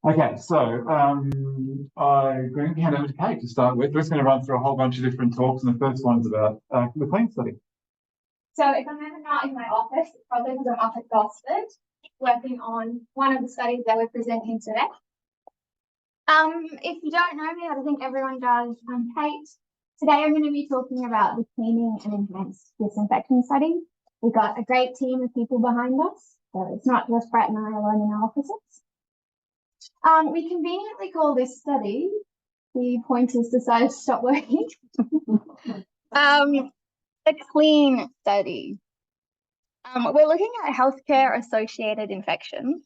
Okay, so I'm going to hand over to Kate to start with. We're just going to run through a whole bunch of different talks, and the first one is about the clean study. So if I'm ever not in my office, it's probably because I'm up at Gosford working on one of the studies that we're presenting today. If you don't know me, I think everyone does, I'm Kate. Today I'm going to be talking about the cleaning and enhanced disinfection study. We've got a great team of people behind us, so it's not just Brett and I alone in our offices. We conveniently call this study, the pointers decided to stop working, the clean study. We're looking at healthcare associated infections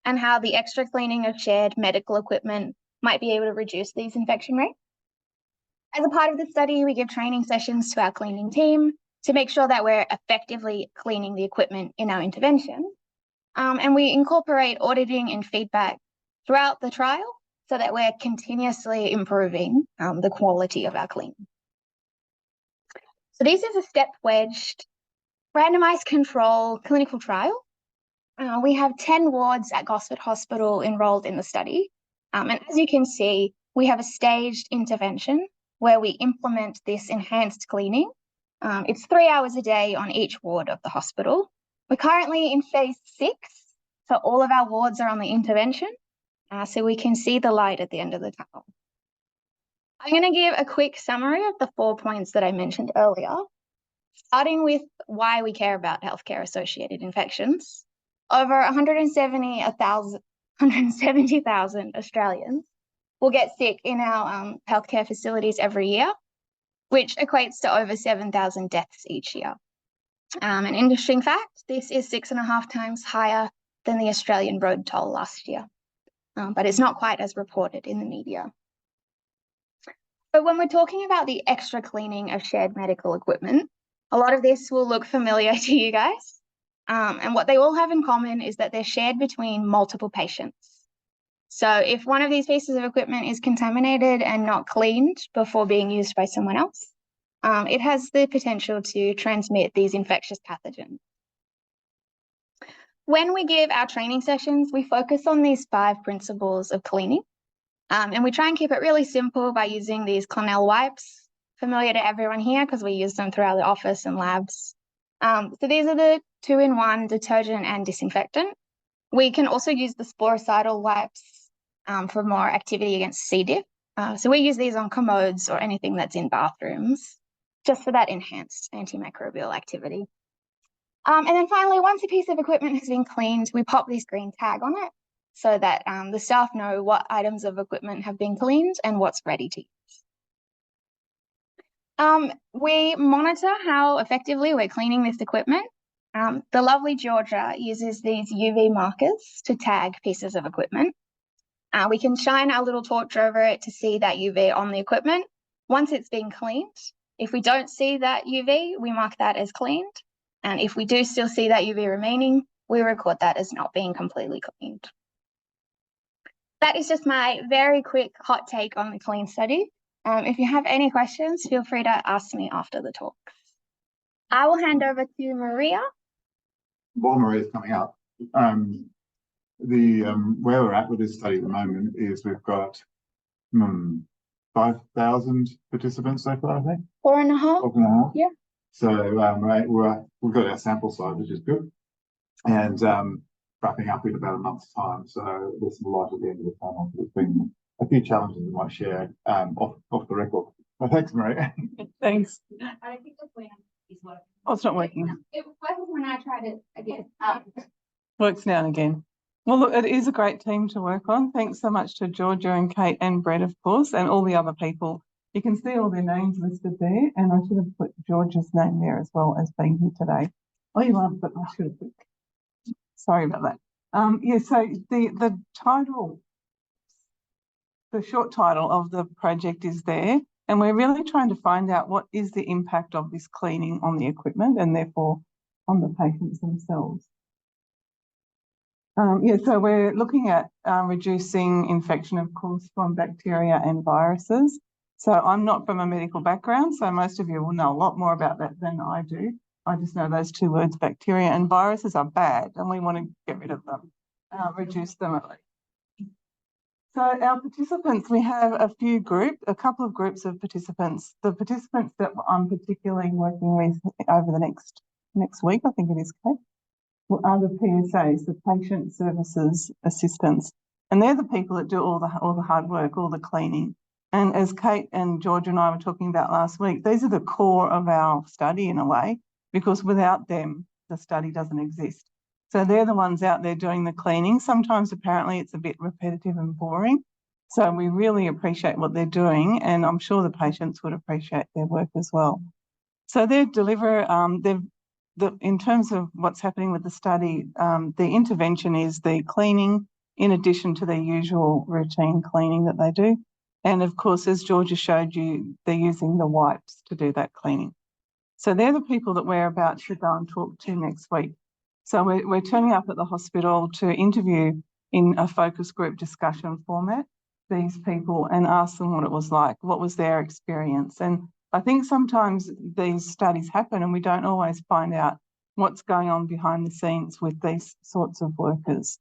and how the extra cleaning of shared medical equipment might be able to reduce these infection rates. As a part of the study, we give training sessions to our cleaning team to make sure that we're effectively cleaning the equipment in our intervention. And we incorporate auditing and feedback throughout the trial so that we're continuously improving the quality of our cleaning. So this is a step-wedged, randomized control clinical trial. We have 10 wards at Gosford Hospital enrolled in the study. And as you can see, we have a staged intervention where we implement this enhanced cleaning. It's 3 hours a day on each ward of the hospital. We're currently in phase 6, so all of our wards are on the intervention, so we can see the light at the end of the tunnel. I'm going to give a quick summary of the 4 points that I mentioned earlier, starting with why we care about healthcare-associated infections. Over 170,000 Australians will get sick in our healthcare facilities every year, which equates to over 7,000 deaths each year. An interesting fact, this is 6.5 times higher than the Australian road toll last year, but it's not quite as reported in the media. But when we're talking about the extra cleaning of shared medical equipment, a lot of this will look familiar to you guys. And what they all have in common is that they're shared between multiple patients. So if one of these pieces of equipment is contaminated and not cleaned before being used by someone else, it has the potential to transmit these infectious pathogens. When we give our training sessions, we focus on these 5 principles of cleaning. And we try and keep it really simple by using these Clinell wipes, familiar to everyone here because we use them throughout the office and labs. So these are the 2-in-1 detergent and disinfectant. We can also use the sporicidal wipes for more activity against C. diff. So we use these on commodes or anything that's in bathrooms, just for that enhanced antimicrobial activity. And then finally, once a piece of equipment has been cleaned, we pop this green tag on it so that the staff know what items of equipment have been cleaned and what's ready to use. We monitor how effectively we're cleaning this equipment. The lovely Georgia uses these UV markers to tag pieces of equipment. We can shine our little torch over it to see that UV on the equipment once it's been cleaned. If we don't see that UV, we mark that as cleaned. And if we do still see that UV remaining, we record that as not being completely cleaned. That is just my very quick hot take on the clean study. If you have any questions, feel free to ask me after the talks. I will hand over to Maria. While Maria's coming up, where we're at with this study at the moment is we've got 5,000 participants so far, I think. 4.5. 4.5. Yeah. So we've got our sample size, which is good, and wrapping up in about a month's time. So there's some light at the end of the tunnel. There's been a few challenges we might share off the record. Well, thanks, Maria. Thanks. I think the plan is working. Oh, it's not working. It worked when I tried it again. Works now and again. Well, look, it is a great team to work on. Thanks so much to Georgia and Kate and Brett, of course, and all the other people. You can see all their names listed there, and I should have put Georgia's name there as well as being here today. Oh, you are, but I should have put. Sorry about that. Yeah, so the title, the short title of the project is there, and we're really trying to find out what is the impact of this cleaning on the equipment and therefore on the patients themselves. Yeah, so we're looking at reducing infection, of course, from bacteria and viruses. So I'm not from a medical background, so most of you will know a lot more about that than I do. I just know those 2 words, bacteria and viruses, are bad, and we want to get rid of them, reduce them at least. So our participants, we have a couple of groups of participants. The participants that I'm particularly working with over the next week, I think it is, Kate, are the PSAs, the patient services assistants. And they're the people that do all the hard work, all the cleaning. And as Kate and George and I were talking about last week, these are the core of our study in a way, because without them, the study doesn't exist. So they're the ones out there doing the cleaning. Sometimes apparently it's a bit repetitive and boring. So we really appreciate what they're doing, and I'm sure the patients would appreciate their work as well. So they deliver, in terms of what's happening with the study, the intervention is the cleaning in addition to their usual routine cleaning that they do. And of course, as Georgia showed you, they're using the wipes to do that cleaning. So they're the people that we're about to go and talk to next week. So we're turning up at the hospital to interview in a focus group discussion format these people and ask them what it was like, what was their experience. And I think sometimes these studies happen and we don't always find out what's going on behind the scenes with these sorts of workers.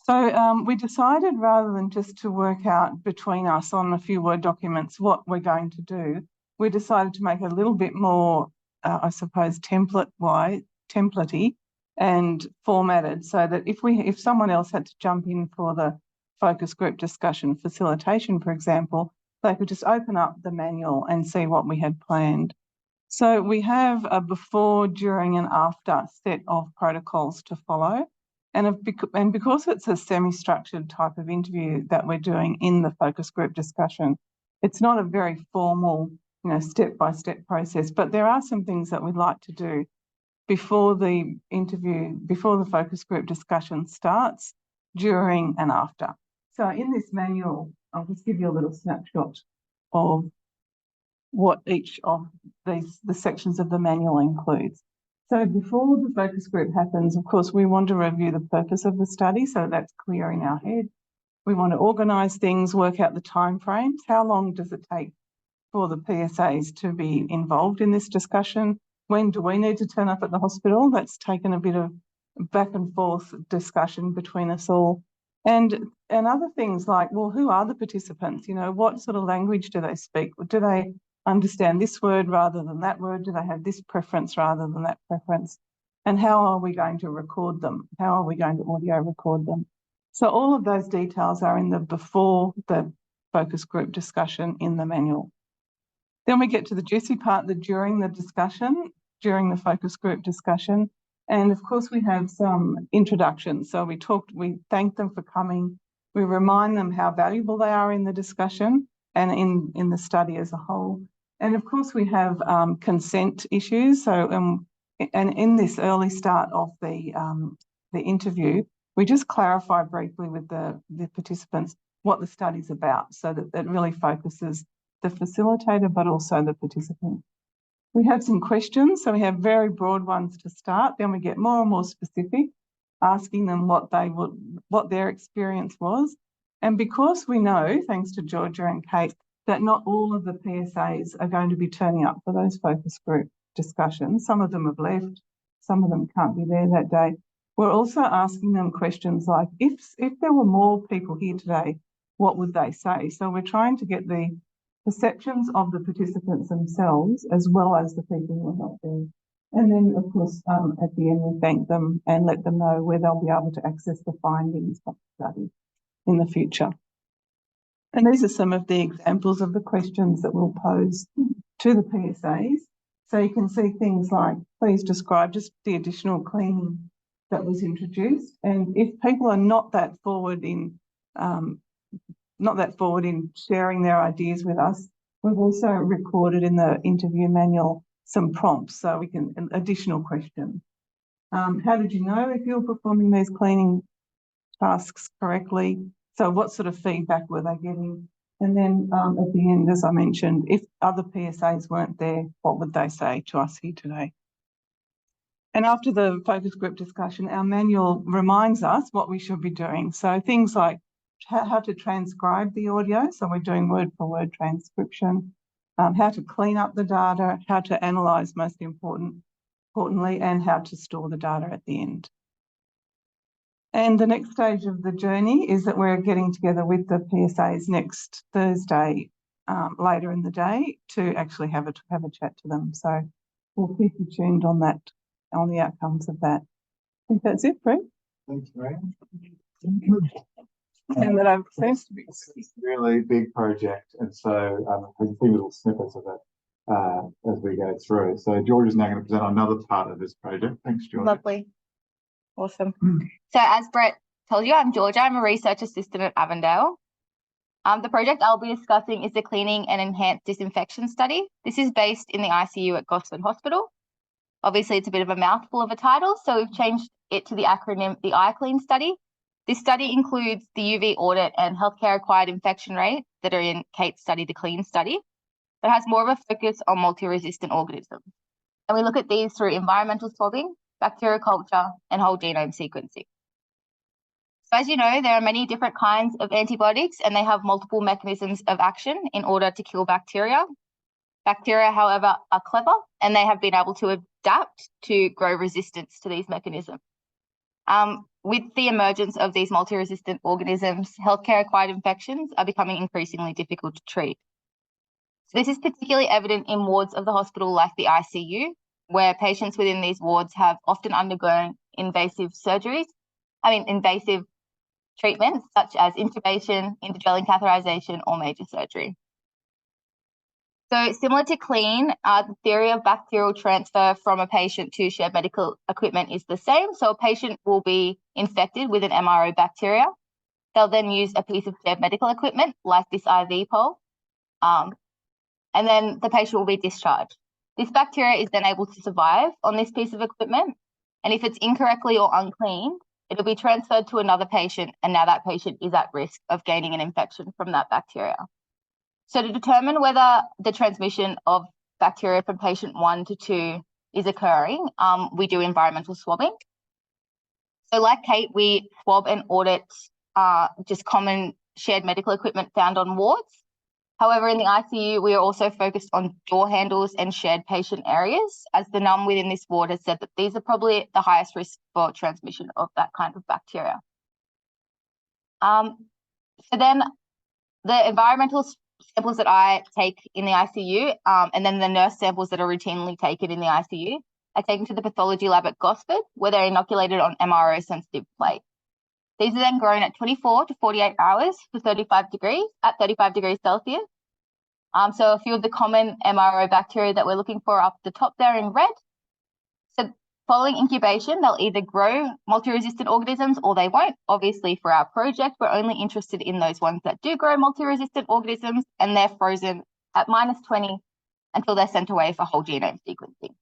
So we decided, rather than just to work out between us on a few Word documents what we're going to do, we decided to make it a little bit more, I suppose, template-y and formatted, so that if someone else had to jump in for the focus group discussion facilitation, for example, they could just open up the manual and see what we had planned. So we have a before, during and after set of protocols to follow. And because it's a semi-structured type of interview that we're doing in the focus group discussion, it's not a very formal, step-by-step process, but there are some things that we'd like to do before the interview, before the focus group discussion starts, during and after. So in this manual, I'll just give you a little snapshot of what each of the sections of the manual includes. So before the focus group happens, of course, we want to review the purpose of the study, so that's clear in our head. We want to organise things, work out the timeframes. How long does it take for the PSAs to be involved in this discussion? When do we need to turn up at the hospital? That's taken a bit of back and forth discussion between us all. And other things like, well, who are the participants? What sort of language do they speak? Do they understand this word rather than that word? Do they have this preference rather than that preference? And how are we going to record them? How are we going to audio record them? So all of those details are in the before the focus group discussion in the manual. Then we get to the juicy part, the during the discussion, during the focus group discussion. And of course, we have some introductions. So we thank them for coming. We remind them how valuable they are in the discussion and in the study as a whole. And of course, we have consent issues. So, and in this early start of the interview, we just clarify briefly with the participants what the study's about, so that it really focuses the facilitator, but also the participant. We have some questions. So we have very broad ones to start. Then we get more and more specific, asking them what their experience was. And because we know, thanks to Georgia and Kate, that not all of the PSAs are going to be turning up for those focus group discussions. Some of them have left, some of them can't be there that day. We're also asking them questions like, if there were more people here today, what would they say? So we're trying to get the perceptions of the participants themselves as well as the people who are not there. And then, of course, at the end, we thank them and let them know where they'll be able to access the findings of the study in the future. And these are some of the examples of the questions that we'll pose to the PSAs. So you can see things like, please describe just the additional cleaning that was introduced. And if people are not that forward in sharing their ideas with us, we've also recorded in the interview manual some prompts, so we can, additional questions. How did you know if you're performing these cleaning tasks correctly? So what sort of feedback were they getting? And then at the end, as I mentioned, if other PSAs weren't there, what would they say to us here today? And after the focus group discussion, our manual reminds us what we should be doing. So things like how to transcribe the audio. So we're doing word for word transcription, how to clean up the data, how to analyse most importantly, and how to store the data at the end. And the next stage of the journey is that we're getting together with the PSAs next Thursday, later in the day, to actually have a chat to them. So we'll keep you tuned on that, on the outcomes of that. I think that's it, Fred. Thanks, Graham. And that seems to be It's a really big project, and so we can see little snippets of it as we go through. So George is now going to present another part of this project. Thanks, George. Lovely. Awesome. So as Brett told you, I'm Georgia. I'm a research assistant at Avondale. The project I'll be discussing is the Cleaning and Enhanced Disinfection Study. This is based in the ICU at Gosford Hospital. Obviously, it's a bit of a mouthful of a title, so we've changed it to the acronym, the iClean study. This study includes the UV audit and healthcare-acquired infection rate that are in Kate's study, the CLEAN study, but has more of a focus on multi-resistant organisms. And we look at these through environmental swabbing, bacterial culture, and whole genome sequencing. So as you know, there are many different kinds of antibiotics, and they have multiple mechanisms of action in order to kill bacteria. Bacteria, however, are clever, and they have been able to adapt to grow resistance to these mechanisms. With the emergence of these multi-resistant organisms, healthcare-acquired infections are becoming increasingly difficult to treat. So this is particularly evident in wards of the hospital like the ICU, where patients within these wards have often undergone invasive treatments such as intubation, intradrelling catheterization, or major surgery. So similar to CLEAN, the theory of bacterial transfer from a patient to shared medical equipment is the same. So a patient will be infected with an MRO bacteria. They'll then use a piece of shared medical equipment like this IV pole, and then the patient will be discharged. This bacteria is then able to survive on this piece of equipment, and if it's incorrectly or unclean, it'll be transferred to another patient, and now that patient is at risk of gaining an infection from that bacteria. So to determine whether the transmission of bacteria from patient 1 to 2 is occurring, we do environmental swabbing. So like Kate, we swab and audit just common shared medical equipment found on wards. However, in the ICU, we are also focused on door handles and shared patient areas, as the NUM within this ward has said that these are probably the highest risk for transmission of that kind of bacteria. So then the environmental samples that I take in the ICU, and then the nurse samples that are routinely taken in the ICU, are taken to the pathology lab at Gosford, where they're inoculated on MRO-sensitive plates. These are then grown at 24 to 48 hours for 35 degrees, at 35 degrees Celsius. So a few of the common MRO bacteria that we're looking for are up the top there in red. So following incubation, they'll either grow multi-resistant organisms or they won't. Obviously, for our project, we're only interested in those ones that do grow multi-resistant organisms, and they're frozen at -20 until they're sent away for whole genome sequencing.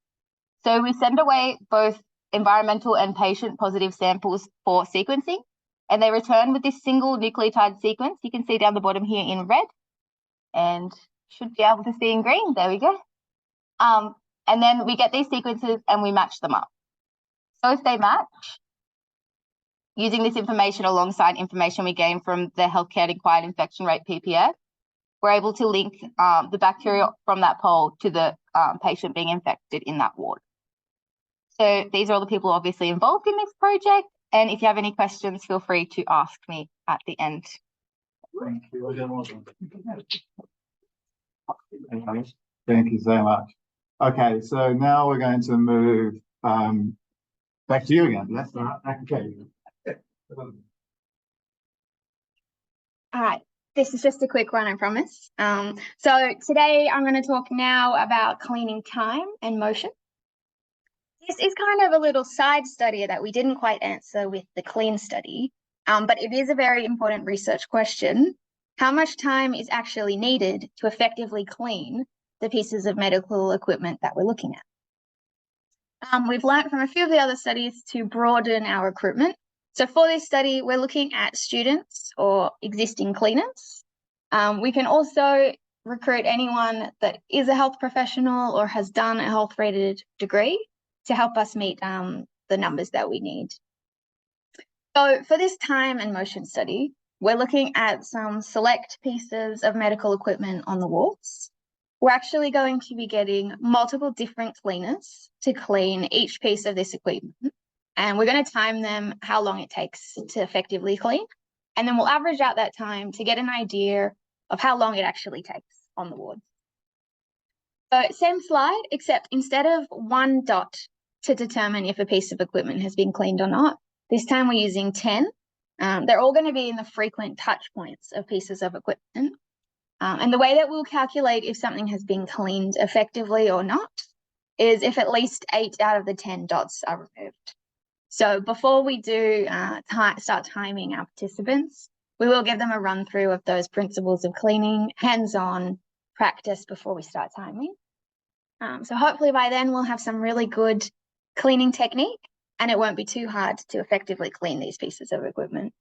So we send away both environmental and patient positive samples for sequencing, and they return with this single nucleotide sequence. You can see down the bottom here in red, and should be able to see in green. There we go. And then we get these sequences and we match them up. So if they match, using this information alongside information we gain from the healthcare-acquired infection rate PPF, we're able to link the bacteria from that pole to the patient being infected in that ward. So these are all the people obviously involved in this project. And if you have any questions, feel free to ask me at the end. Thank you so much. Okay, so now we're going to move back to you again. Yes, okay. All right, this is just a quick one, I promise. So today I'm going to talk now about cleaning time and motion. This is kind of a little side study that we didn't quite answer with the CLEAN study, but it is a very important research question. How much time is actually needed to effectively clean the pieces of medical equipment that we're looking at? We've learned from a few of the other studies to broaden our recruitment. So for this study, we're looking at students or existing cleaners. We can also recruit anyone that is a health professional or has done a health-rated degree to help us meet the numbers that we need. So for this time and motion study, we're looking at some select pieces of medical equipment on the wards. We're actually going to be getting multiple different cleaners to clean each piece of this equipment. And we're going to time them how long it takes to effectively clean. And then we'll average out that time to get an idea of how long it actually takes on the ward. So same slide, except instead of 1 dot to determine if a piece of equipment has been cleaned or not, this time we're using 10. They're all going to be in the frequent touch points of pieces of equipment. And the way that we'll calculate if something has been cleaned effectively or not is if at least 8 out of the 10 dots are removed. So before we do start timing our participants, we will give them a run through of those principles of cleaning, hands-on practice before we start timing. So hopefully by then we'll have some really good cleaning technique and it won't be too hard to effectively clean these pieces of equipment.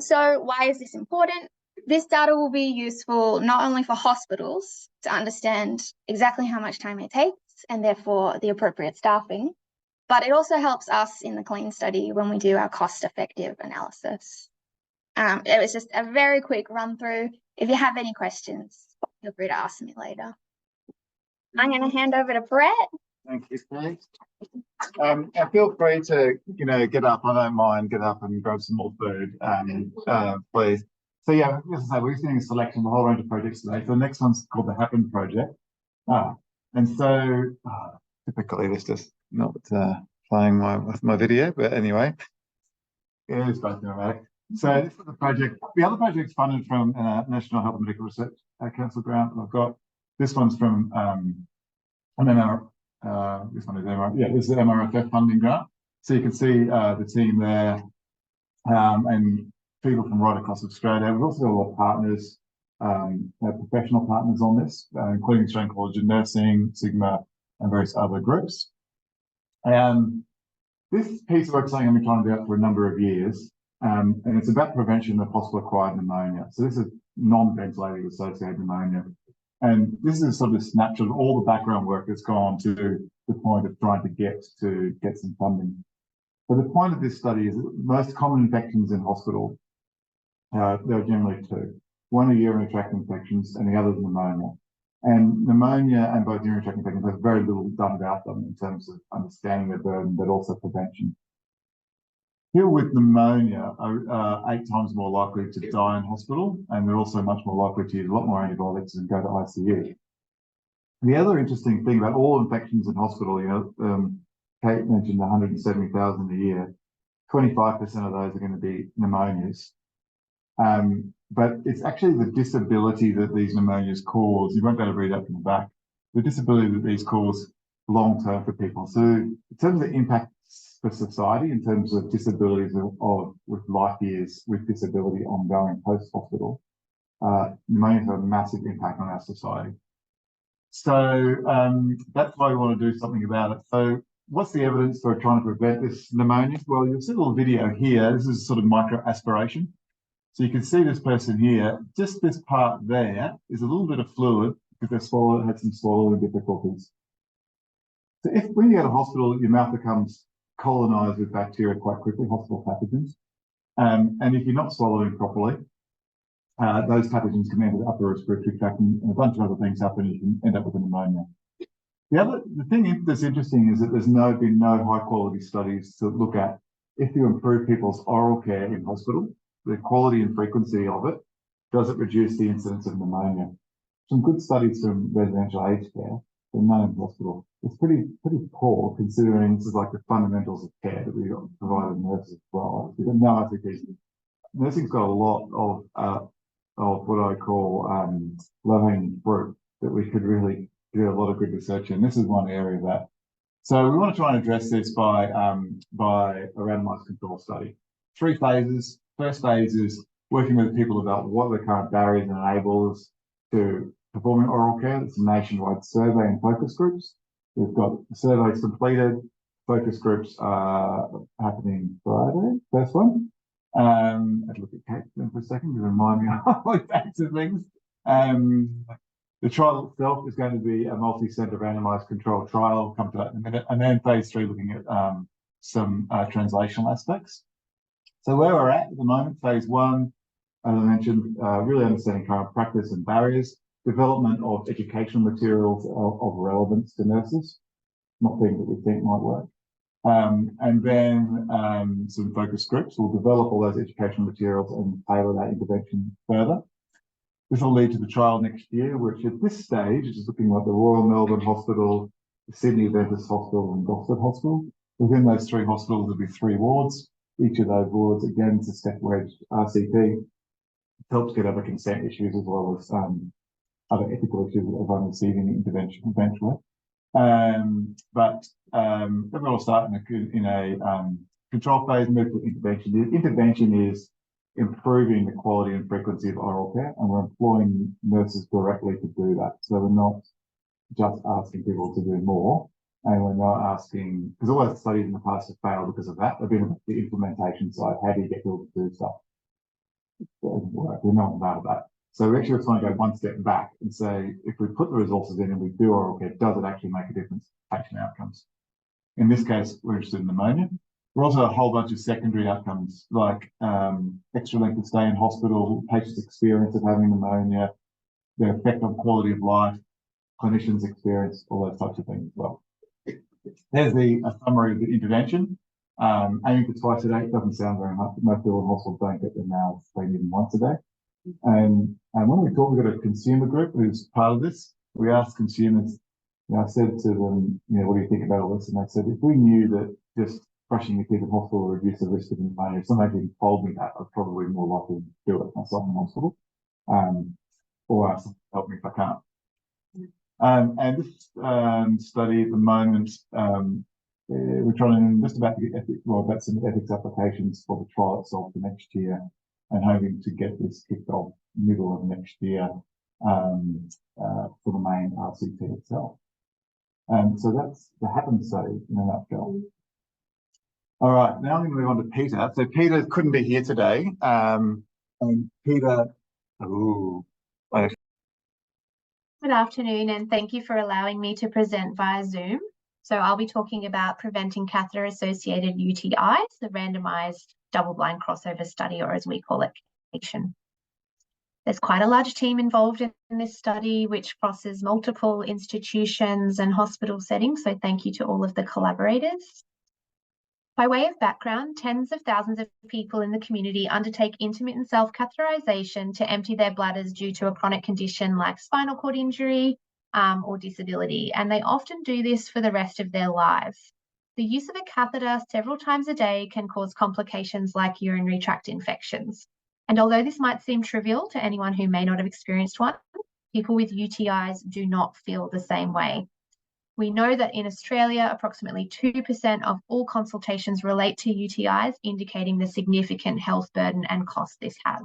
So why is this important? This data will be useful not only for hospitals to understand exactly how much time it takes and therefore the appropriate staffing, but it also helps us in the clean study when we do our cost-effective analysis. It was just a very quick run through. If you have any questions, feel free to ask me later. I'm going to hand over to Brett. Thank you, Kate. And feel free to, get up. I don't mind, get up and grab some more food, please. So yeah, as I say, we're doing a selection of a whole range of projects today. So the next one's called the Happen Project. And so typically this just not playing my video, but anyway, it is both dramatic. So this is the project. The other project's funded from National Health and Medical Research Council grant. And I've got this one's from this one is MR, yeah, this is the MRFF funding grant. So you can see the team there and people from right across Australia. We've also got a lot of partners, professional partners on this, including Australian College of Nursing, Sigma, and various other groups. This piece of work is something I've been trying to do for a number of years, and it's about prevention of hospital-acquired pneumonia. So this is non-ventilator associated pneumonia. And this is sort of a snapshot of all the background work that's gone to the point of trying to get some funding. But the point of this study is that most common infections in hospital, there are generally two. One are urinary tract infections and the other is pneumonia. And pneumonia and both urinary tract infections have very little done about them in terms of understanding their burden, but also prevention. People with pneumonia are 8 times more likely to die in hospital, and they're also much more likely to use a lot more antibiotics and go to ICU. The other interesting thing about all infections in hospital, Kate mentioned 170,000 a year, 25% of those are going to be pneumonias. But it's actually the disability that these pneumonias cause. You won't be able to read that from the back. The disability that these cause long-term for people. So in terms of the impact for society, in terms of disabilities with life years with disability ongoing post-hospital, pneumonia have a massive impact on our society. So that's why we want to do something about it. So what's the evidence for trying to prevent this pneumonia? Well, you'll see a little video here. This is sort of micro aspiration. So you can see this person here, just this part there is a little bit of fluid because they had some swallowing difficulties. So when you go to hospital, your mouth becomes colonized with bacteria quite quickly, hospital pathogens. And if you're not swallowing properly, those pathogens come into the upper respiratory tract and a bunch of other things happen. You can end up with a pneumonia. The thing that's interesting is that there's been no high quality studies to look at if you improve people's oral care in hospital, the quality and frequency of it, does it reduce the incidence of pneumonia? Some good studies from residential aged care, but none in hospital. It's pretty poor considering this is like the fundamentals of care that we provide nurses as well. We don't know efficacy. Nursing's got a lot of what I call low-hanging fruit that we could really do a lot of good research in. This is one area of that. So we want to try and address this by a randomized control study. 3 phases. First phase is working with people about what are the current barriers and enablers to performing oral care. It's a nationwide survey and focus groups. We've got surveys completed. Focus groups are happening Friday, first one. I'd look at Kate for a second to remind me of the dates of things. The trial itself is going to be a multi-centre randomised controlled trial. I'll come to that in a minute. And then phase 3, looking at some translational aspects. So where we're at the moment, phase 1, as I mentioned, really understanding current practice and barriers, development of educational materials of relevance to nurses, not things that we think might work. And then some focus groups will develop all those educational materials and tailor that intervention further. This will lead to the trial next year, which at this stage is looking at the Royal Melbourne Hospital, the Sydney Adventist Hospital and Gosford Hospital. Within those three hospitals, there'll be 3 wards. Each of those wards, again, is a step-wedge RCT. It helps get over consent issues as well as other ethical issues of receiving the intervention eventually. But everyone will start in a control phase, move to intervention. The intervention is improving the quality and frequency of oral care, and we're employing nurses directly to do that. So we're not just asking people to do more, and we're not asking, because all those studies in the past have failed because of that. They've been about the implementation side. How do you get people to do stuff? It doesn't work. We're not about that. So we actually trying to go one step back and say, if we put the resources in and we do oral care, does it actually make a difference to patient outcomes? In this case, we're interested in pneumonia. We're also a whole bunch of secondary outcomes like extra length of stay in hospital, patients' experience of having pneumonia, their effect on quality of life, clinicians' experience, all those types of things as well. There's a summary of the intervention. Aiming for twice a day doesn't sound very much. Most people in hospitals don't get them now, they need them once a day. And when we talk, we've got a consumer group who's part of this. We asked consumers, I said to them, what do you think about all this? And they said, if we knew that just brushing your teeth in hospital would reduce the risk of pneumonia, if somebody told me that, I'd probably more likely to do it myself in hospital. Or ask them to help me if I can't. And this study at the moment, we're trying just about to get some ethics applications for the trial itself for next year, and hoping to get this kicked off middle of next year for the main RCT itself. So that's the HAPPEN study in a nutshell. All right, now I'm going to move on to Peter. So Peter couldn't be here today. And Peter, Good afternoon, and thank you for allowing me to present via Zoom. So I'll be talking about preventing catheter-associated UTIs, the randomised double-blind crossover study, or as we call it, CATION. There's quite a large team involved in this study, which crosses multiple institutions and hospital settings, so thank you to all of the collaborators. By way of background, tens of thousands of people in the community undertake intermittent self-catheterization to empty their bladders due to a chronic condition like spinal cord injury or disability, and they often do this for the rest of their lives. The use of a catheter several times a day can cause complications like urinary tract infections. And although this might seem trivial to anyone who may not have experienced one, people with UTIs do not feel the same way. We know that in Australia, approximately 2% of all consultations relate to UTIs, indicating the significant health burden and cost this has.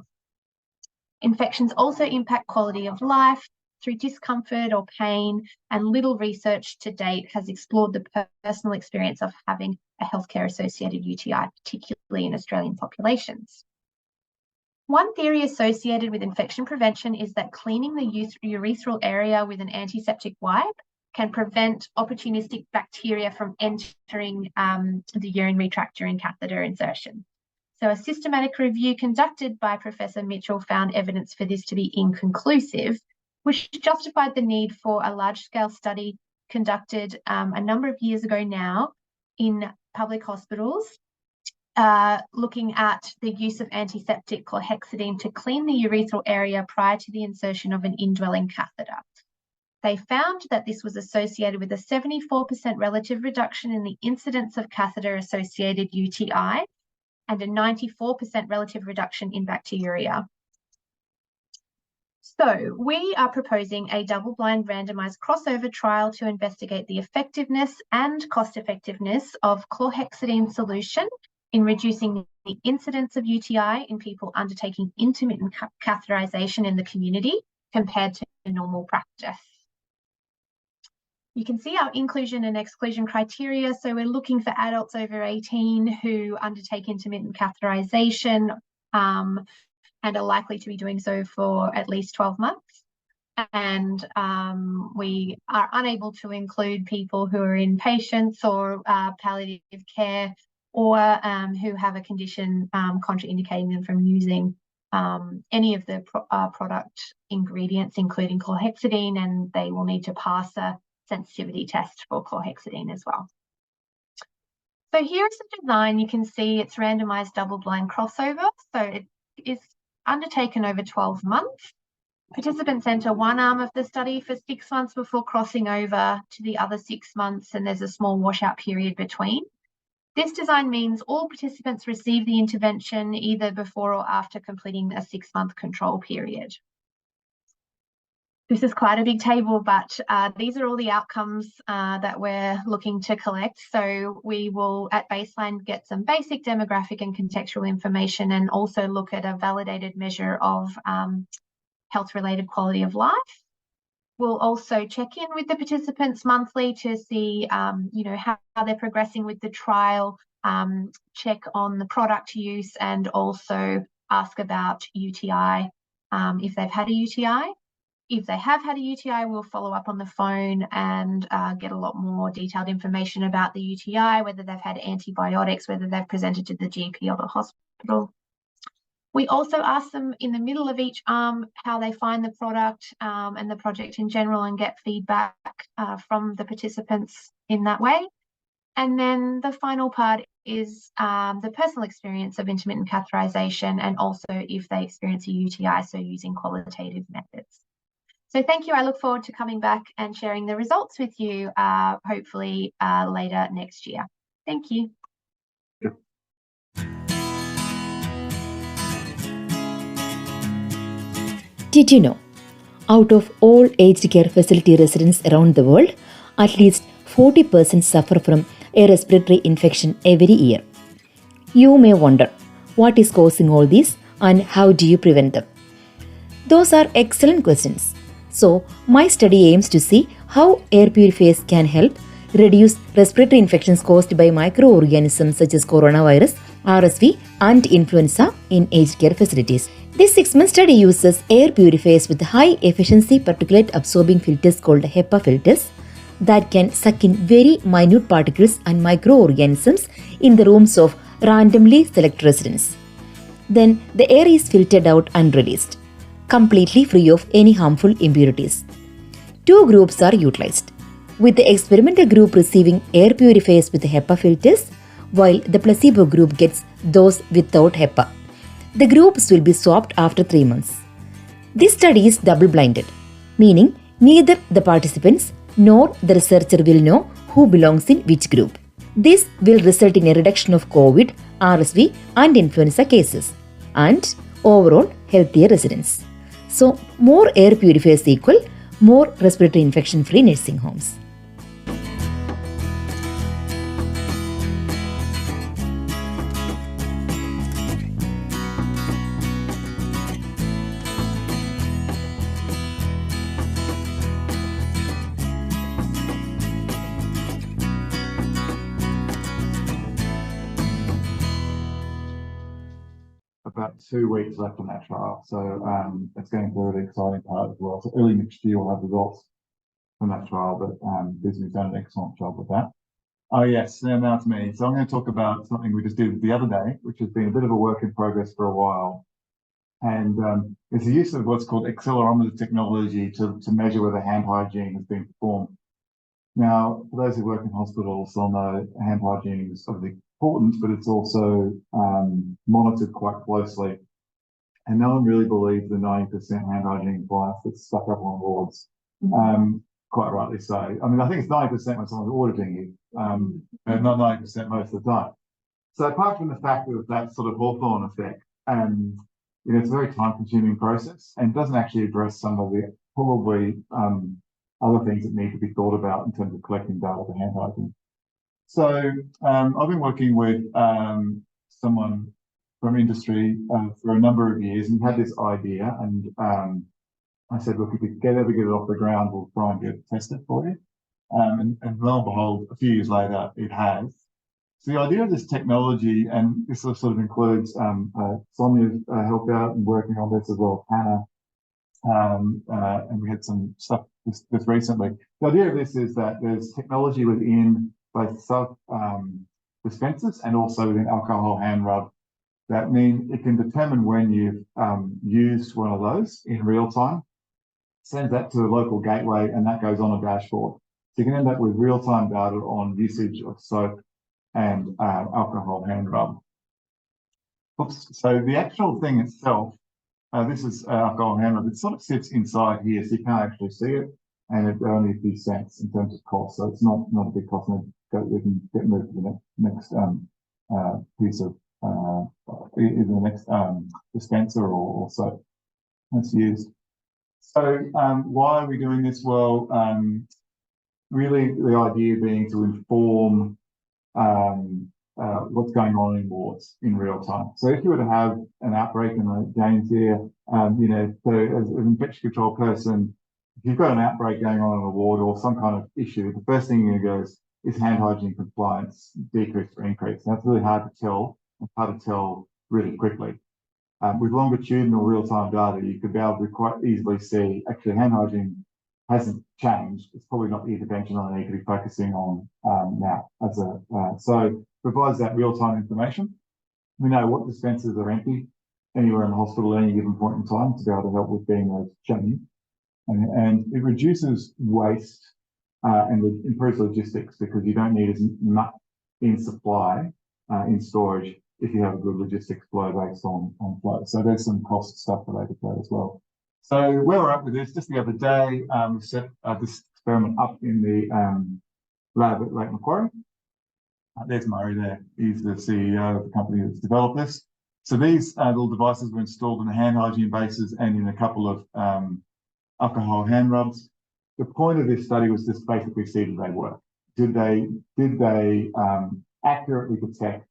Infections also impact quality of life through discomfort or pain, and little research to date has explored the personal experience of having a healthcare-associated UTI, particularly in Australian populations. One theory associated with infection prevention is that cleaning the urethral area with an antiseptic wipe can prevent opportunistic bacteria from entering the urinary tract during catheter insertion. So a systematic review conducted by Professor Mitchell found evidence for this to be inconclusive, which justified the need for a large-scale study conducted a number of years ago now in public hospitals, looking at the use of antiseptic chlorhexidine to clean the urethral area prior to the insertion of an indwelling catheter. They found that this was associated with a 74% relative reduction in the incidence of catheter-associated UTI and a 94% relative reduction in bacteriuria. So we are proposing a double-blind randomized crossover trial to investigate the effectiveness and cost-effectiveness of chlorhexidine solution in reducing the incidence of UTI in people undertaking intermittent catheterization in the community compared to normal practice. You can see our inclusion and exclusion criteria. So we're looking for adults over 18 who undertake intermittent catheterization and are likely to be doing so for at least 12 months. And we are unable to include people who are inpatients or palliative care, or who have a condition contraindicating them from using any of the product ingredients, including chlorhexidine, and they will need to pass a sensitivity test for chlorhexidine as well. So here's the design. You can see it's randomized double-blind crossover. So it is undertaken over 12 months. Participants enter one arm of the study for 6 months before crossing over to the other 6 months, and there's a small washout period between. This design means all participants receive the intervention either before or after completing a 6-month control period. This is quite a big table, but these are all the outcomes that we're looking to collect. So we will at baseline get some basic demographic and contextual information, and also look at a validated measure of health-related quality of life. We'll also check in with the participants monthly to see how they're progressing with the trial, check on the product use, and also ask about UTI if they've had a UTI. If they have had a UTI, we'll follow up on the phone and get a lot more detailed information about the UTI, whether they've had antibiotics, whether they've presented to the GP or the hospital. We also ask them in the middle of each arm how they find the product and the project in general, and get feedback from the participants in that way. And then the final part is the personal experience of intermittent catheterization, and also if they experience a UTI, so using qualitative methods. So thank you. I look forward to coming back and sharing the results with you, hopefully later next year. Thank you. Did you know, out of all aged care facility residents around the world, at least 40% suffer from a respiratory infection every year? You may wonder, what is causing all this and how do you prevent them? Those are excellent questions. So, my study aims to see how air purifiers can help reduce respiratory infections caused by microorganisms such as coronavirus, RSV, and influenza in aged care facilities. This 6-month study uses air purifiers with high-efficiency particulate absorbing filters called HEPA filters that can suck in very minute particles and microorganisms in the rooms of randomly selected residents. Then the air is filtered out and released, completely free of any harmful impurities. 2 groups are utilized, with the experimental group receiving air purifiers with HEPA filters, while the placebo group gets those without HEPA. The groups will be swapped after 3 months. This study is double-blinded, meaning neither the participants nor the researcher will know who belongs in which group. This will result in a reduction of COVID, RSV, and influenza cases, and overall healthier residents. So, more air purifiers equal more respiratory infection-free nursing homes. About 2 weeks left on that trial, so it's going to be a really exciting part as well. So early next year we'll have results from that trial, but Disney's done an excellent job with that. Oh yes, now it's me. So I'm going to talk about something we just did the other day, which has been a bit of a work in progress for a while, and it's the use of what's called accelerometer technology to measure whether hand hygiene has been performed. Now, for those who work in hospitals, they'll know hand hygiene is obviously important, but it's also monitored quite closely. And no one really believes the 90% hand hygiene bias that's stuck up on wards. Quite rightly so. I mean, I think it's 90% when someone's auditing you, and not 90% most of the time. So apart from the fact that that sort of Hawthorne effect, it's a very time-consuming process and doesn't actually address some of the probably other things that need to be thought about in terms of collecting data for hand hygiene. So I've been working with someone from industry for a number of years, and had this idea, and I said, look, if you ever get it off the ground, we'll try and get it tested for you. And lo and behold, a few years later, it has. So the idea of this technology, and this sort of includes Sonia's helped out and working on this as well, Hannah, and we had some stuff this recently. The idea of this is that there's technology within both dispensers and also within alcohol hand rub that mean it can determine when you've used one of those in real time, sends that to a local gateway, and that goes on a dashboard. So you can end up with real-time data on usage of soap and alcohol hand rub. Oops. So the actual thing itself, this is alcohol hand rub. It sort of sits inside here, so you can't actually see it, and it's only a few cents in terms of cost. So it's not a big cost. We can get moved to the next piece of either the next dispenser or soap that's used. So why are we doing this? Well, really the idea being to inform what's going on in wards in real time. So if you were to have an outbreak, and James here, so as an infection control person, if you've got an outbreak going on in a ward or some kind of issue, the first thing you're going to go is hand hygiene compliance decrease or increase? That's really hard to tell. It's hard to tell really quickly. With longitudinal real-time data, you could be able to quite easily see actually hand hygiene hasn't changed. It's probably not the intervention I need to be focusing on now. So provides that real-time information. We know what dispensers are empty anywhere in the hospital at any given point in time to be able to help with being those changing. And it reduces waste and improves logistics because you don't need as much in supply in storage if you have a good logistics flow based on flow. So there's some cost stuff related to that as well. So where we're at with this, just the other day, we set this experiment up in the lab at Lake Macquarie. There's Murray there. He's the CEO of the company that's developed this. So these little devices were installed in the hand hygiene bases and in a couple of alcohol hand rubs. The point of this study was just basically see did they work. Did they accurately detect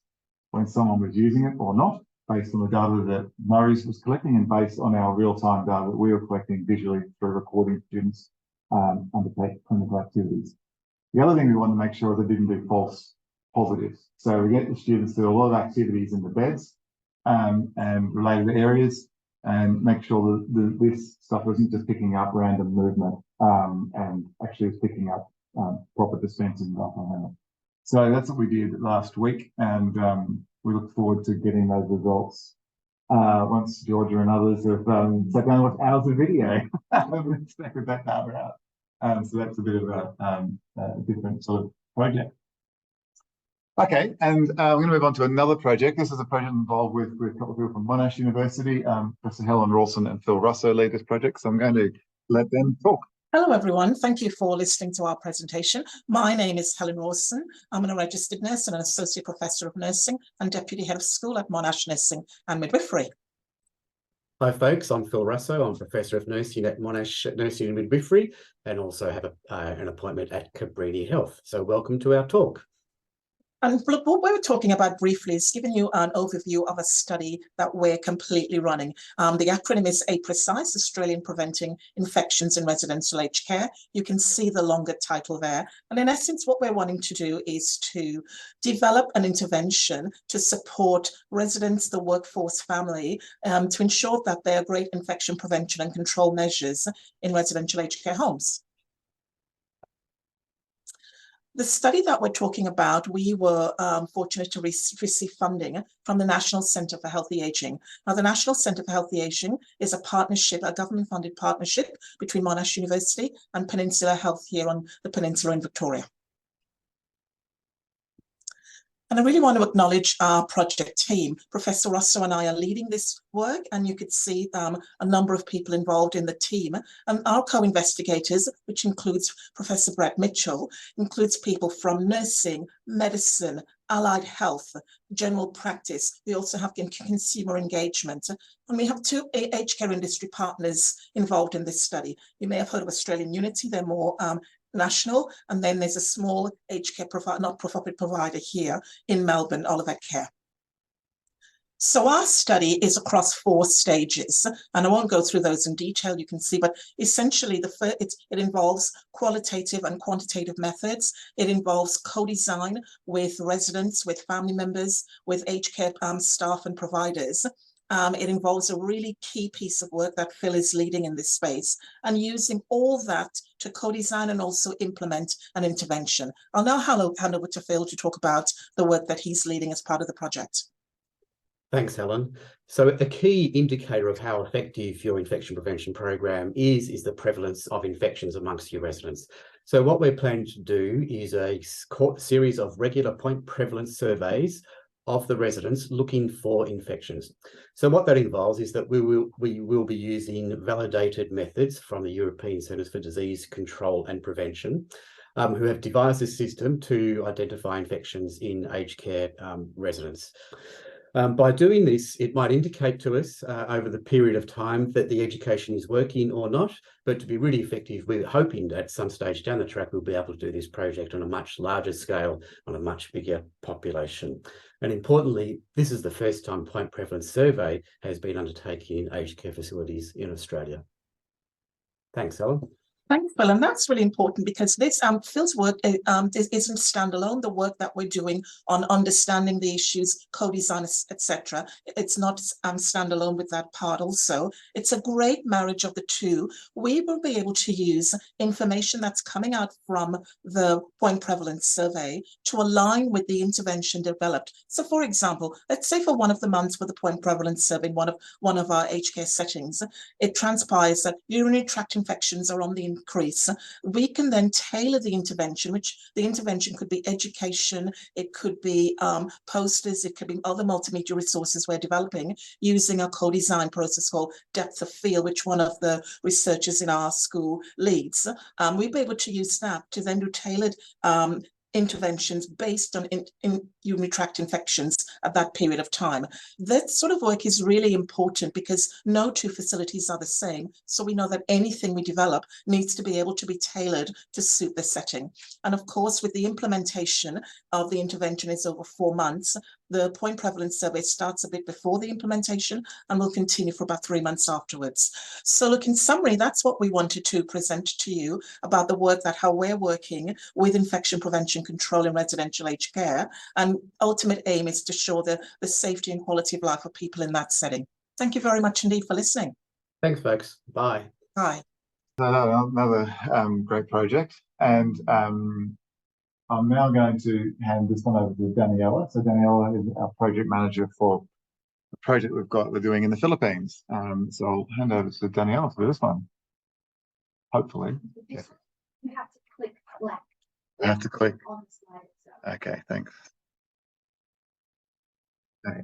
when someone was using it or not, based on the data that Murray's was collecting and based on our real-time data that we were collecting visually through recording students undertake clinical activities. The other thing we wanted to make sure is they didn't do false positives. So we get the students to do a lot of activities in the beds and related areas and make sure that this stuff wasn't just picking up random movement and actually was picking up proper dispensing of alcohol. So that's what we did last week, and we look forward to getting those results once Georgia and others have sat down with hours of video and expected that data out. So that's a bit of a different sort of project. Okay, and I'm going to move on to another project. This is a project involved with a couple of people from Monash University. Professor Helen Rawson and Phil Russo lead this project, so I'm going to let them talk. Hello, everyone. Thank you for listening to our presentation. My name is Helen Rawson. I'm a registered nurse and an associate professor of nursing and deputy head of school at Monash Nursing and Midwifery. Hi, folks. I'm Phil Russo. I'm professor of nursing at Monash Nursing and Midwifery and also have an appointment at Cabrini Health. So welcome to our talk. And look, what we're talking about briefly is giving you an overview of a study that we're completely running. The acronym is APRECISE, Australian Preventing Infections in Residential Aged Care. You can see the longer title there. And in essence, what we're wanting to do is to develop an intervention to support residents, the workforce, family, to ensure that there are great infection prevention and control measures in residential aged care homes. The study that we're talking about, we were fortunate to receive funding from the National Centre for Healthy Ageing. Now, the National Centre for Healthy Ageing is a partnership, a government-funded partnership between Monash University and Peninsula Health here on the peninsula in Victoria. And I really want to acknowledge our project team. Professor Russo and I are leading this work, and you could see a number of people involved in the team. And our co-investigators, which includes Professor Brett Mitchell, includes people from nursing, medicine, allied health, general practice. We also have consumer engagement. And we have two aged care industry partners involved in this study. You may have heard of Australian Unity. They're more national, and then there's a small aged care not-for-profit provider here in Melbourne, Oliver Care. So our study is across 4 stages, and I won't go through those in detail, you can see, but essentially it involves qualitative and quantitative methods. It involves co-design with residents, with family members, with aged care staff and providers. It involves a really key piece of work that Phil is leading in this space and using all that to co-design and also implement an intervention. I'll now hand over to Phil to talk about the work that he's leading as part of the project. Thanks, Helen. So a key indicator of how effective your infection prevention program is the prevalence of infections amongst your residents. So what we're planning to do is a series of regular point prevalence surveys of the residents looking for infections. So what that involves is that we will be using validated methods from the European Centres for Disease Control and Prevention, who have devised a system to identify infections in aged care residents. By doing this, it might indicate to us over the period of time that the education is working or not, but to be really effective, we're hoping at some stage down the track, we'll be able to do this project on a much larger scale, on a much bigger population. And importantly, this is the first time point prevalence survey has been undertaken in aged care facilities in Australia. Thanks, Ellen. Thanks, Phil. And that's really important because this Phil's work isn't standalone. The work that we're doing on understanding the issues, co-design, etc. It's not standalone with that part also. It's a great marriage of the two. We will be able to use information that's coming out from the point prevalence survey to align with the intervention developed. So for example, let's say for one of the months for the point prevalence survey, one of our aged care settings, it transpires that urinary tract infections are on the increase. We can then tailor the intervention, which the intervention could be education, it could be posters, it could be other multimedia resources we're developing using a co-design process called depth of field, which one of the researchers in our school leads. We'll be able to use that to then do tailored interventions based on urinary tract infections at that period of time. That sort of work is really important because no two facilities are the same. So we know that anything we develop needs to be able to be tailored to suit the setting. And of course, with the implementation of the intervention is over 4 months, the point prevalence survey starts a bit before the implementation and will continue for about 3 months afterwards. So look, in summary, that's what we wanted to present to you about the work that how we're working with infection prevention control in residential aged care. And ultimate aim is to show the safety and quality of life for people in that setting. Thank you very much indeed for listening. Thanks, folks. Bye. Bye. Another great project. And I'm now going to hand this one over to Daniela. So Daniela is our project manager for the project we're doing in the Philippines. So I'll hand over to Daniela for this one. Hopefully. You have to click left. I have to click. On the slide itself. Okay, thanks. Okay.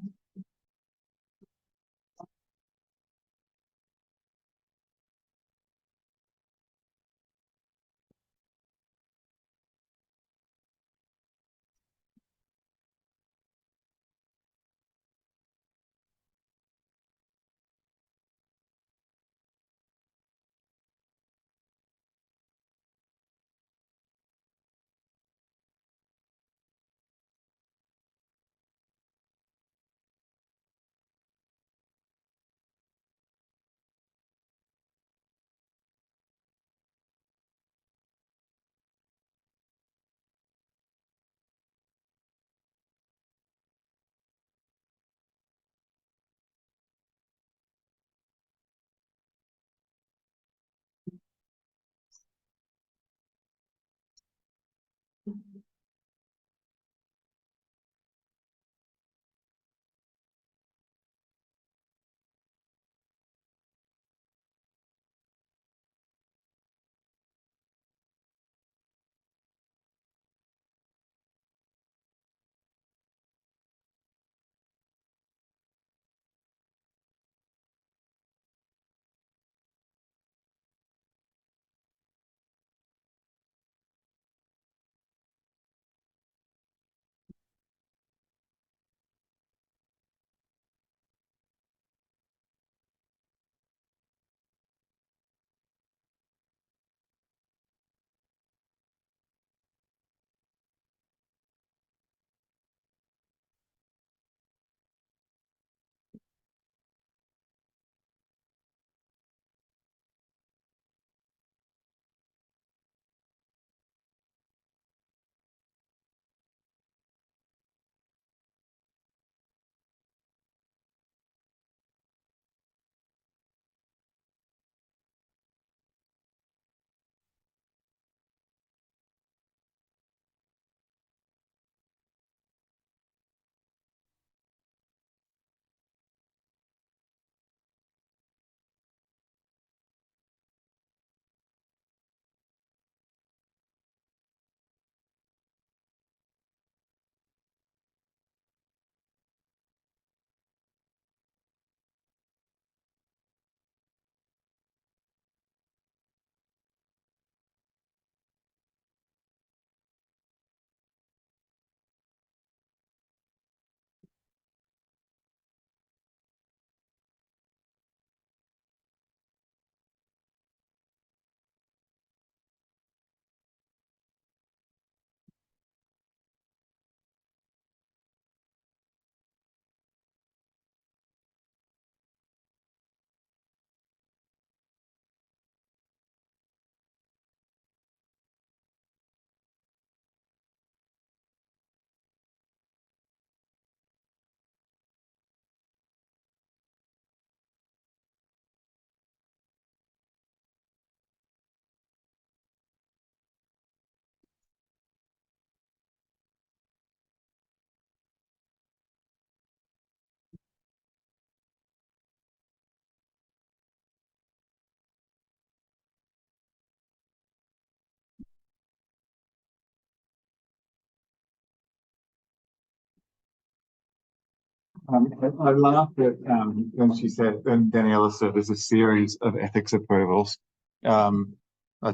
I laughed at when she said, and Daniela said, there's a series of ethics approvals. I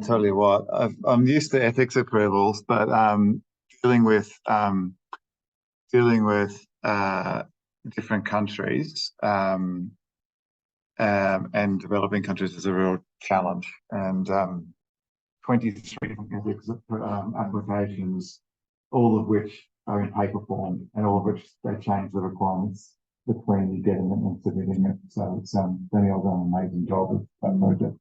tell you what, I'm used to ethics approvals, but dealing with different countries and developing countries is a real challenge. And 23 ethics applications, all of which are in paper form, and all of which they change the requirements between you getting it and submitting it. So it's Danielle's done an amazing job of that project.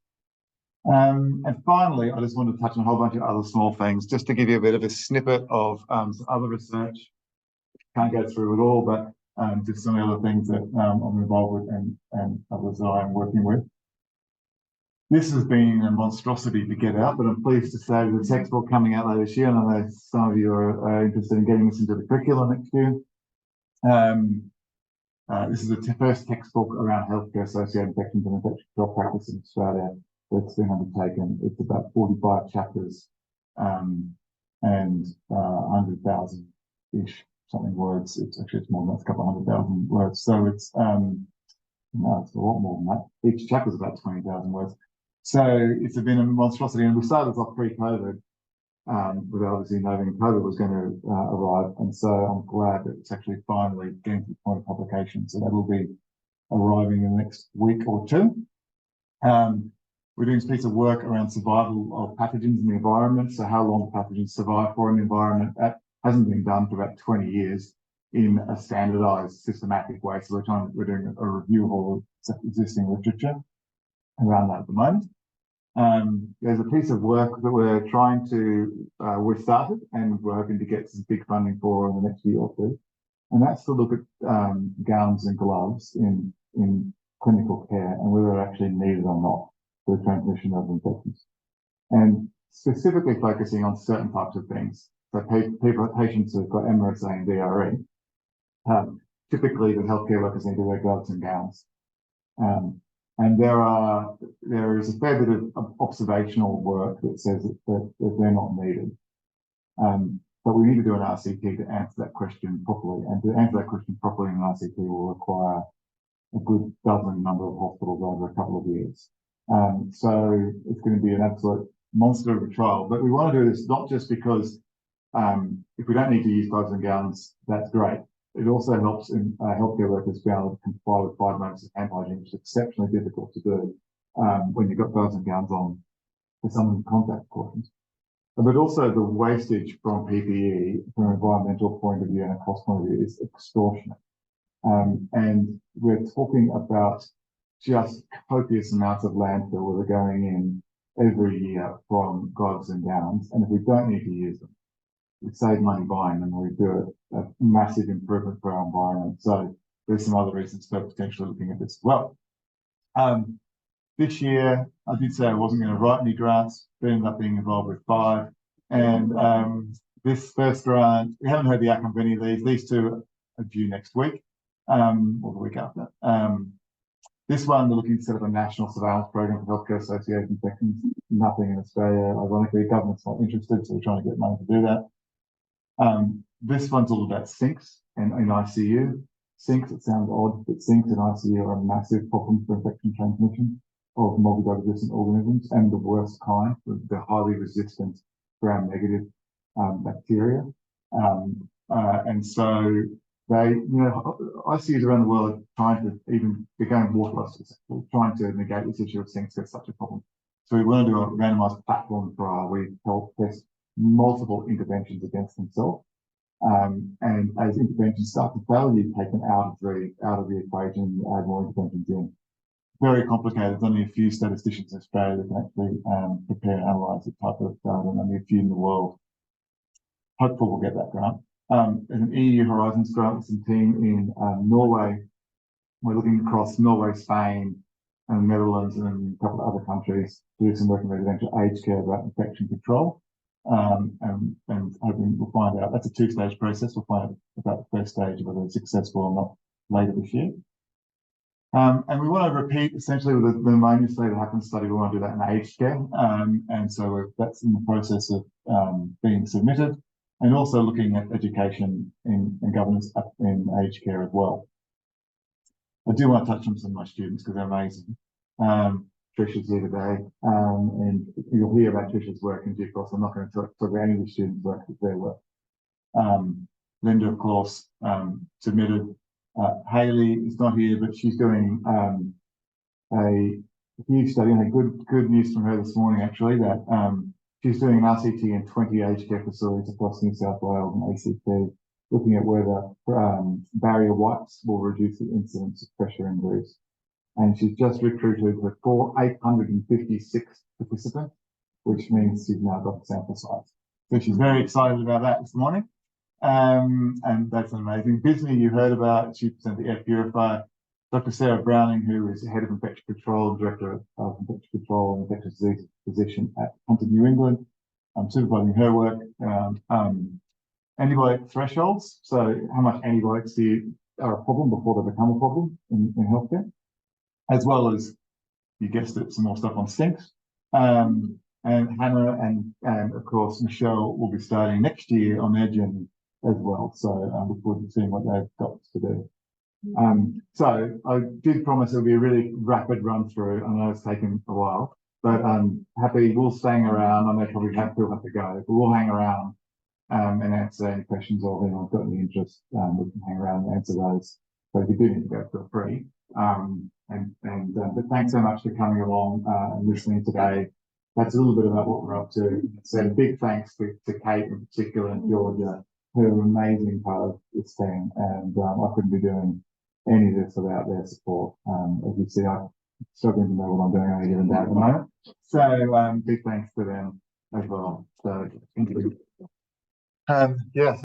And finally, I just want to touch on a whole bunch of other small things, just to give you a bit of a snippet of some other research. Can't go through it all, but just some other things that I'm involved with and others that I'm working with. This has been a monstrosity to get out, but I'm pleased to say the textbook coming out later this year, and I know some of you are interested in getting this into the curriculum next year. This is the first textbook around healthcare-associated infections and infection control practice in Australia that's been undertaken. It's about 45 chapters and 100,000-ish something words. It's more than that, it's a couple of 100,000 words. So it's no, it's a lot more than that. Each chapter is about 20,000 words. So it's been a monstrosity, and we started off pre-COVID, without obviously knowing COVID was going to arrive, and so I'm glad that it's actually finally getting to the point of publication. So that will be arriving in the next week or two. We're doing this piece of work around survival of pathogens in the environment. So how long pathogens survive for in the environment, that hasn't been done for about 20 years in a standardized, systematic way. So we're doing a review of all the existing literature around that at the moment. There's a piece of work that we're trying to, we've started, and we're hoping to get some big funding for in the next year or two. And that's to look at gowns and gloves in clinical care and whether they're actually needed or not for the transmission of infections. And specifically focusing on certain types of things. So patients who've got MRSA and DRE, typically the healthcare workers need to wear gloves and gowns. And there is a fair bit of observational work that says that they're not needed. But we need to do an RCT to answer that question properly. And to answer that question properly in an RCT will require a good dozen number of hospitals over a couple of years. So it's going to be an absolute monster of a trial. But we want to do this not just because if we don't need to use gloves and gowns, that's great. It also helps in healthcare workers be able to comply with 5 months of hand hygiene, which is exceptionally difficult to do when you've got gloves and gowns on for some contact precautions. But also the wastage from PPE from an environmental point of view and a cost point of view is extortionate. And we're talking about just copious amounts of landfill that are going in every year from gloves and gowns. And if we don't need to use them, we save money buying them, and we do a massive improvement for our environment. So there's some other reasons for potentially looking at this as well. This year, I did say I wasn't going to write any grants, but ended up being involved with 5. And this first grant, we haven't heard the outcome of any of these. These 2 are due next week or the week after. This one, we're looking to set up a national surveillance program for healthcare associated infections. Nothing in Australia. Ironically, the government's not interested, so we're trying to get money to do that. This one's all about sinks and in ICU. Sinks, it sounds odd, but sinks in ICU are a massive problem for infection transmission of multi-drug resistant organisms, and the worst kind, the highly resistant gram-negative bacteria. And so they, ICUs around the world trying to they're going waterless, trying to negate this issue of sinks because it's such a problem. So we want to do a randomized platform trial where we help test multiple interventions against themselves. And as interventions start to fail, you take them out of the equation, add more interventions in. Very complicated. There's only a few statisticians in Australia that can actually prepare and analyse this type of data, and only a few in the world. Hopefully we'll get that grant. There's an EU Horizons grant with some team in Norway. We're looking across Norway, Spain, and Netherlands, and a couple of other countries to do some work in residential aged care about infection control. And hoping we'll find out. That's a 2-stage process. We'll find out about the first stage, whether it's successful or not, later this year. And we want to repeat essentially with the pneumonia study, the Hackman study. We want to do that in aged care. And so that's in the process of being submitted, and also looking at education and governance in aged care as well. I do want to touch on some of my students because they're amazing. Trisha's here today, and you'll hear about Trisha's work in due course. I'm not going to talk about any of the students' work, it's their work. Linda, of course, submitted. Haley is not here, but she's doing a huge study, and good news from her this morning, actually, that she's doing an RCT in 20 aged care facilities across New South Wales and ACT, looking at whether barrier wipes will reduce the incidence of pressure injuries. And she's just recruited her 856 participants, which means she's now got the sample size. So she's very excited about that this morning. And that's amazing. Disney, you heard about, she presented the air purifier. Dr. Sarah Browning, who is head of infection control, director of infection control and infectious disease physician at Hunter New England. I'm supervising her work around antibiotic thresholds. So how much antibiotics are a problem before they become a problem in healthcare, as well as, you guessed it, some more stuff on stinks. And Hannah and of course Michelle will be starting next year on their journey as well. So I look forward to seeing what they've got to do. So I did promise it'll be a really rapid run through. I know it's taken a while, but I'm happy we'll hang around. I know probably still have to go, but we'll hang around and answer any questions, or if anyone's got any interest, we can hang around and answer those. So if you do need to go, feel free. But thanks so much for coming along and listening today. That's a little bit about what we're up to. So big thanks to Kate in particular and Georgia, who are an amazing part of this team. And I couldn't be doing any of this without their support. As you see, I'm struggling to know what I'm doing on a given day at the moment. So big thanks to them as well. So thank you. Yes.